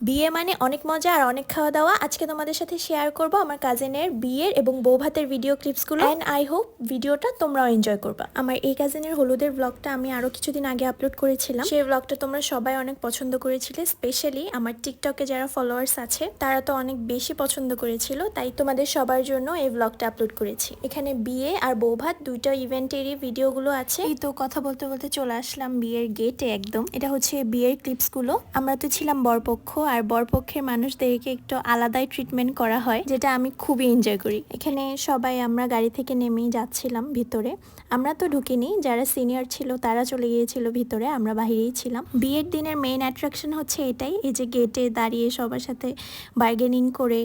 বিয়ে মানে অনেক মজা আর অনেক খাওয়া দাওয়া। আজকে তোমাদের সাথে শেয়ার করব আমার কাজিনের বিয়ের এবং বউ ভাতের ভিডিও ক্লিপসগুলো, এন্ড আই হোপ ভিডিওটা তোমরাও এনজয় করবা। আমার এই কাজিনের হলুদের ব্লগটা আমি আরো কিছুদিন আগে আপলোড করেছিলাম। সেই ব্লগটা তোমরা সবাই অনেক পছন্দ করেছিলে, স্পেশালি আমার টিকটকে যারা ফলোয়ার্স আছে তারা তো অনেক বেশি পছন্দ করেছিল, তাই তোমাদের সবার জন্য এই ব্লগটা আপলোড করেছি। এখানে বিয়ে আর বউ ভাত দুইটা ইভেন্টেরই ভিডিওগুলো আছে। এই তো কথা বলতে বলতে চলে আসলাম বিয়ের গেটে একদম। এটা হচ্ছে বিয়ের ক্লিপসগুলো। আমরা তো ছিলাম বরপক্ষ, আর বরপক্ষের মানুষদেরকে একটু আলাদাই ট্রিটমেন্ট করা হয়, যেটা আমি খুবই এনজয় করি। এখানে সবাই আমরা গাড়ি থেকে নেমেই যাচ্ছিলাম ভিতরে। আমরা তো ঢুকিনি, যারা সিনিয়র ছিল তারা চলে গিয়েছিল ভিতরে, আমরা বাহিরেই ছিলাম। বিয়ের দিনের মেইন অ্যাট্রাকশন হচ্ছে এটাই, এই যে গেটে দাঁড়িয়ে সবার সাথে বার্গেনিং করে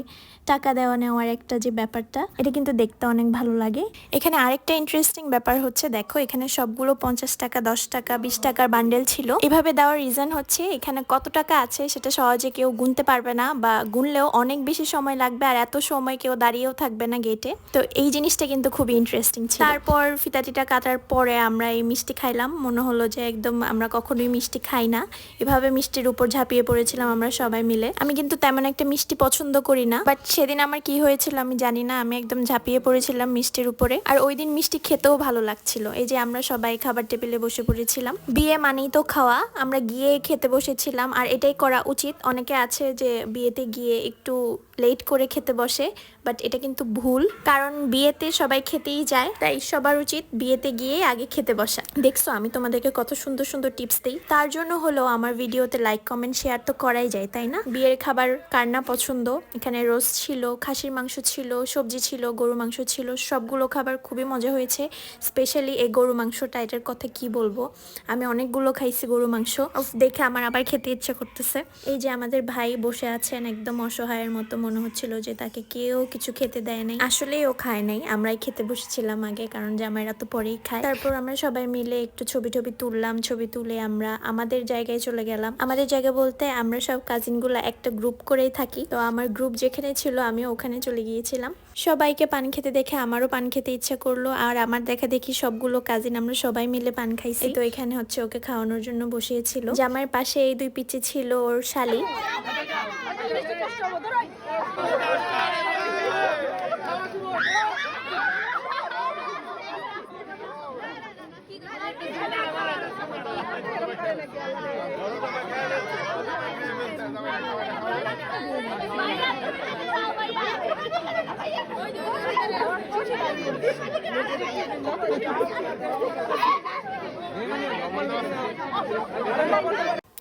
টাকা দেওয়া নেওয়ার একটা যে ব্যাপারটা, এটা কিন্তু দেখতে অনেক ভালো লাগে। এখানে আরেকটা ইন্টারেস্টিং ব্যাপার হচ্ছে, দেখো এখানে সবগুলো 50 টাকা, 10 টাকা, 20 টাকার বান্ডেল ছিল। এভাবে দেওয়ার রিজন হচ্ছে এখানে কত টাকা আছে সেটা সহজে কেউ গুনতে পারবে না, বা গুনলেও অনেক বেশি সময় লাগবে, আর এত সময় কেউ দাঁড়িয়েও থাকবে না গেটে। তো এই জিনিসটা কিন্তু খুবই ইন্টারেস্টিং ছিল। তারপর ফিতাটিটা কাটার পরে আমরা এই মিষ্টি খাইলাম। মনে হলো যে একদম আমরা কখনোই মিষ্টি খাই না, এভাবে মিষ্টির উপর ঝাঁপিয়ে পড়েছিলাম আমরা সবাই মিলে। আমি কিন্তু তেমন একটা মিষ্টি পছন্দ করি না, বাট সেদিন আমার কি হয়েছিল আমি জানি না, আমি একদম ঝাঁপিয়ে পড়েছিলাম মিষ্টির উপরে। আর ওই দিন মিষ্টি খেতেও ভালো লাগছিল। এই যে আমরা সবাই খাবার টেবিলে বসে পড়েছিলাম, বিয়ে মানেই তো খাওয়া, আমরা গিয়ে খেতে বসেছিলাম, আর এটাই করা উচিত। অনেকে আছে যে বিয়েতে গিয়ে একটু লেট করে খেতে বসে, বাট এটা কিন্তু ভুল, কারণ বিয়েতে সবাই খেতেই যায়, তাই সবার উচিত বিয়েতে গিয়ে আগে খেতে বসা। দেখছো আমি তোমাদেরকে কত সুন্দর সুন্দর টিপস দিই, তার জন্য হলো আমার ভিডিওতে লাইক কমেন্ট শেয়ার তো করাই যায়, তাই না? বিয়ের খাবার কার না পছন্দ। এখানে রোস্ট ছিল, খাসির মাংস ছিল, সবজি ছিল, গরু মাংস ছিল, সবগুলো খাবার খুবই মজা হয়েছে। স্পেশালি এই গরু মাংসটা, এটার কথা কি বলবো, আমি অনেকগুলো খাইছি গরু মাংস, দেখে আমার আবার খেতে ইচ্ছা করতেছে। এই যে আমাদের ভাই বসে আছেন একদম অসহায়ের মতো, মনে হচ্ছিল যে তাকে কেউ কিছু খেতে দেয় নাই। আসলেই ও খায় নাই, আমরাই খেতে বসেছিলাম আগে, কারণ জামাইরা তো পরেই খায়। তারপর আমরা সবাই মিলে একটু ছবি টবি তুললাম, ছবি তুলে আমরা আমাদের জায়গায় চলে গেলাম। আমাদের জায়গা বলতে আমরা সব কাজিনগুলো একটা গ্রুপ করেই থাকি, তো আমার গ্রুপ যেখানে ছিল আমি ওখানে চলে গিয়েছিলাম। সবাইকে পান খেতে দেখে আমারও পান খেতে ইচ্ছা করলো, আর আমার দেখা দেখি সবগুলো কাজিন আমরা সবাই মিলে পান খাইছি। তো এখানে হচ্ছে ওকে খাওয়ানোর জন্য বসিয়েছিল। জামাইয়ের পাশে এই দুই পিচি ছিল ওর শালি।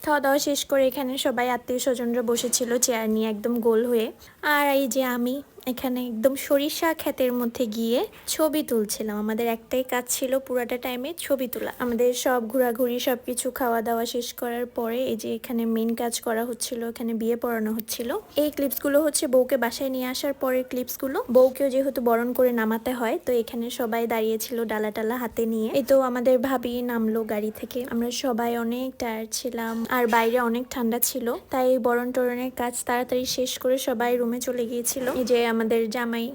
খাওয়া দাওয়া শেষ করে এখানে সবাই আত্মীয় স্বজনরা বসেছিল চেয়ার নিয়ে একদম গোল হয়ে, আর এই যে আমি এখানে একদম সরিষা ক্ষেতের মধ্যে গিয়ে ছবি তুলছিলাম। আমাদের একটাই কাজ ছিল পুরাটা টাইমে ছবি তোলা। আমাদের সব ঘোরাঘুরি সবকিছু খাওয়া দাওয়া শেষ করার পরে এই যে এখানে মেন কাজ করা হচ্ছিল, এখানে বিয়ে পড়ানো হচ্ছিল। এই ক্লিপসগুলো হচ্ছে বউকে বাসায় নিয়ে আসার পরের ক্লিপসগুলো। বউকেও যেহেতু বরণ করে নামাতে হয়, তো এখানে সবাই দাঁড়িয়েছিল ডালা টালা হাতে নিয়ে। এই তো আমাদের ভাবি নামলো গাড়ি থেকে। আমরা সবাই অনেক টায়ার্ড ছিলাম, আর বাইরে অনেক ঠান্ডা ছিল, তাই বরণ টরণের কাজ তাড়াতাড়ি শেষ করে সবাই রুমে চলে গিয়েছিল। এই যে আমাদের জামাই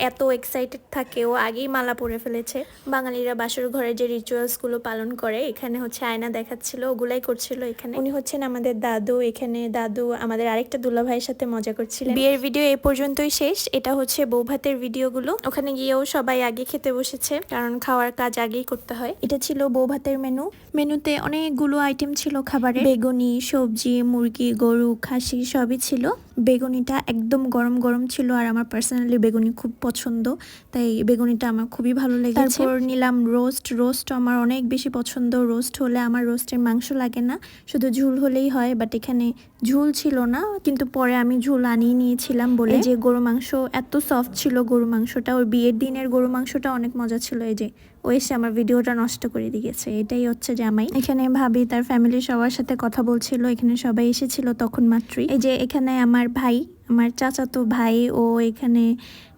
এত এক্সাইটেড থাকে, ও আগেই মালা পরে ফেলেছে। বাঙালিরা বাসর ঘরে যে রিচুয়ালস গুলো পালন করে, এখানে হচ্ছে আয়না দেখাচ্ছিল, ওগুলাই করছিল। এখানে উনি হচ্ছেন আমাদের দাদু। এখানে দাদু আমাদের আরেকটা দুলা ভাইয়ের সাথে মজা করছিলেন। বিয়ের ভিডিও এই পর্যন্তই শেষ। এটা হচ্ছে বউ ভাতের ভিডিওগুলো। ওখানে গিয়েও সবাই আগে খেতে বসেছে, কারণ খাওয়ার কাজ আগেই করতে হয়। এটা ছিল বউ ভাতের মেনু। মেনুতে অনেকগুলো আইটেম ছিল খাবারে, বেগুনি, সবজি, মুরগি, গরু, খাসি সবই ছিল। বেগুনিটা একদম গরম গরম ছিল, আর আমার পার্সোনালি বেগুনি খুব পছন্দ, তাই বেগুনিটা আমার খুবই ভালো লেগেছে। তারপর নিলাম রোস্ট। রোস্ট আমার অনেক বেশি পছন্দ। রোস্ট হলে আমার রোস্টের মাংস লাগে না, শুধু ঝুল হলেই হয়, বাট এখানে ঝুল ছিল না, কিন্তু পরে আমি ঝুল আনিয়ে নিয়েছিলাম বলে। যে গরু মাংস এত সফট ছিল গরু মাংসটা, ওই বিয়ের দিনের গরু মাংসটা অনেক মজা ছিল। এই যে ও এসে আমার ভিডিওটা নষ্ট করে দিয়েছে। এটাই হচ্ছে জামাই। এখানে ভাবি তার ফ্যামিলির সবার সাথে কথা বলছিল, এখানে সবাই এসেছিল তখন মাত্রই। এই যে এখানে আমার ভাই, আমার চাচাতো ভাই, ও এখানে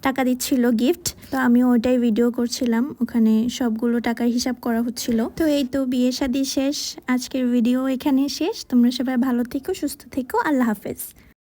টাকা দিচ্ছিল গিফট, তো আমি ওইটাই ভিডিও করছিলাম। ওখানে সবগুলো টাকার হিসাব করা হচ্ছিল। তো এই তো বিয়ে শাদী শেষ, আজকের ভিডিও এখানে শেষ। তোমরা সবাই ভালো থেকো, সুস্থ থেকো, আল্লাহ হাফেজ।